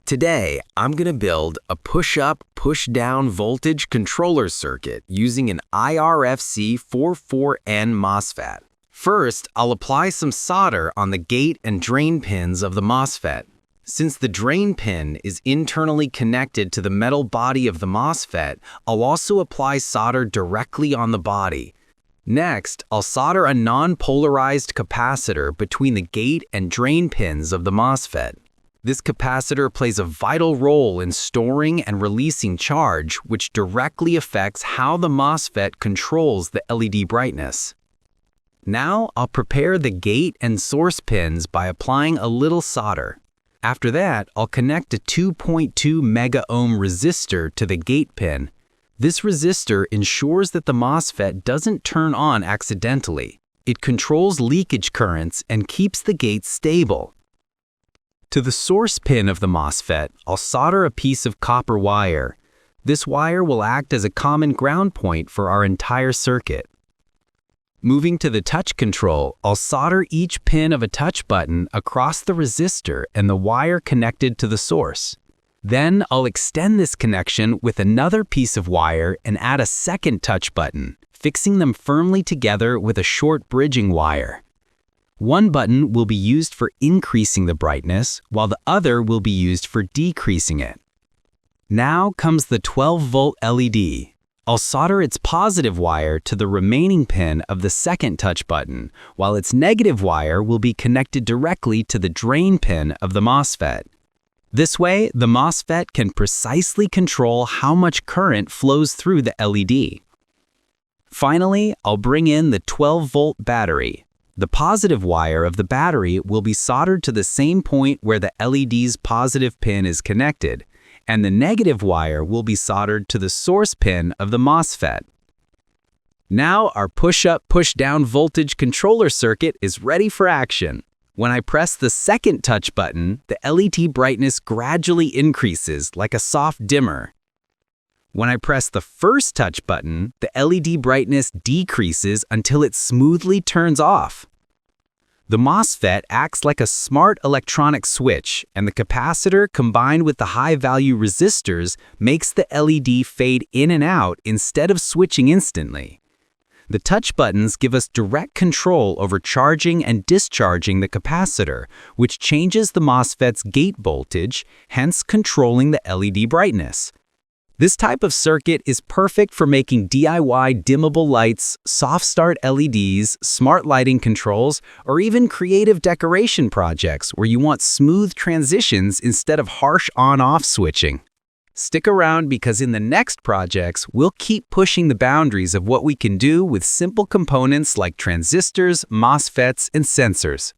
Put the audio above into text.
Today, I'm going to build a push-up, push-down voltage controller circuit using an IRFZ44N MOSFET. First, I'll apply some solder on the gate and drain pins of the MOSFET. Since the drain pin is internally connected to the metal body of the MOSFET, I'll also apply solder directly on the body. Next, I'll solder a non-polarized capacitor between the gate and drain pins of the MOSFET. This capacitor plays a vital role in storing and releasing charge, which directly affects how the MOSFET controls the LED brightness. Now, I'll prepare the gate and source pins by applying a little solder. After that, I'll connect a 2.2 mega-ohm resistor to the gate pin. This resistor ensures that the MOSFET doesn't turn on accidentally. It controls leakage currents and keeps the gate stable. To the source pin of the MOSFET, I'll solder a piece of copper wire. This wire will act as a common ground point for our entire circuit. Moving to the touch control, I'll solder each pin of a touch button across the resistor and the wire connected to the source. Then I'll extend this connection with another piece of wire and add a second touch button, fixing them firmly together with a short bridging wire. One button will be used for increasing the brightness, while the other will be used for decreasing it. Now comes the 12-volt LED. I'll solder its positive wire to the remaining pin of the second touch button, while its negative wire will be connected directly to the drain pin of the MOSFET. This way, the MOSFET can precisely control how much current flows through the LED. Finally, I'll bring in the 12-volt battery. The positive wire of the battery will be soldered to the same point where the LED's positive pin is connected, and the negative wire will be soldered to the source pin of the MOSFET. Now our push-up, push-down voltage controller circuit is ready for action. When I press the second touch button, the LED brightness gradually increases like a soft dimmer. When I press the first touch button, the LED brightness decreases until it smoothly turns off. The MOSFET acts like a smart electronic switch, and the capacitor combined with the high-value resistors makes the LED fade in and out instead of switching instantly. The touch buttons give us direct control over charging and discharging the capacitor, which changes the MOSFET's gate voltage, hence controlling the LED brightness. This type of circuit is perfect for making DIY dimmable lights, soft start LEDs, smart lighting controls, or even creative decoration projects where you want smooth transitions instead of harsh on-off switching. Stick around because in the next projects, we'll keep pushing the boundaries of what we can do with simple components like transistors, MOSFETs, and sensors.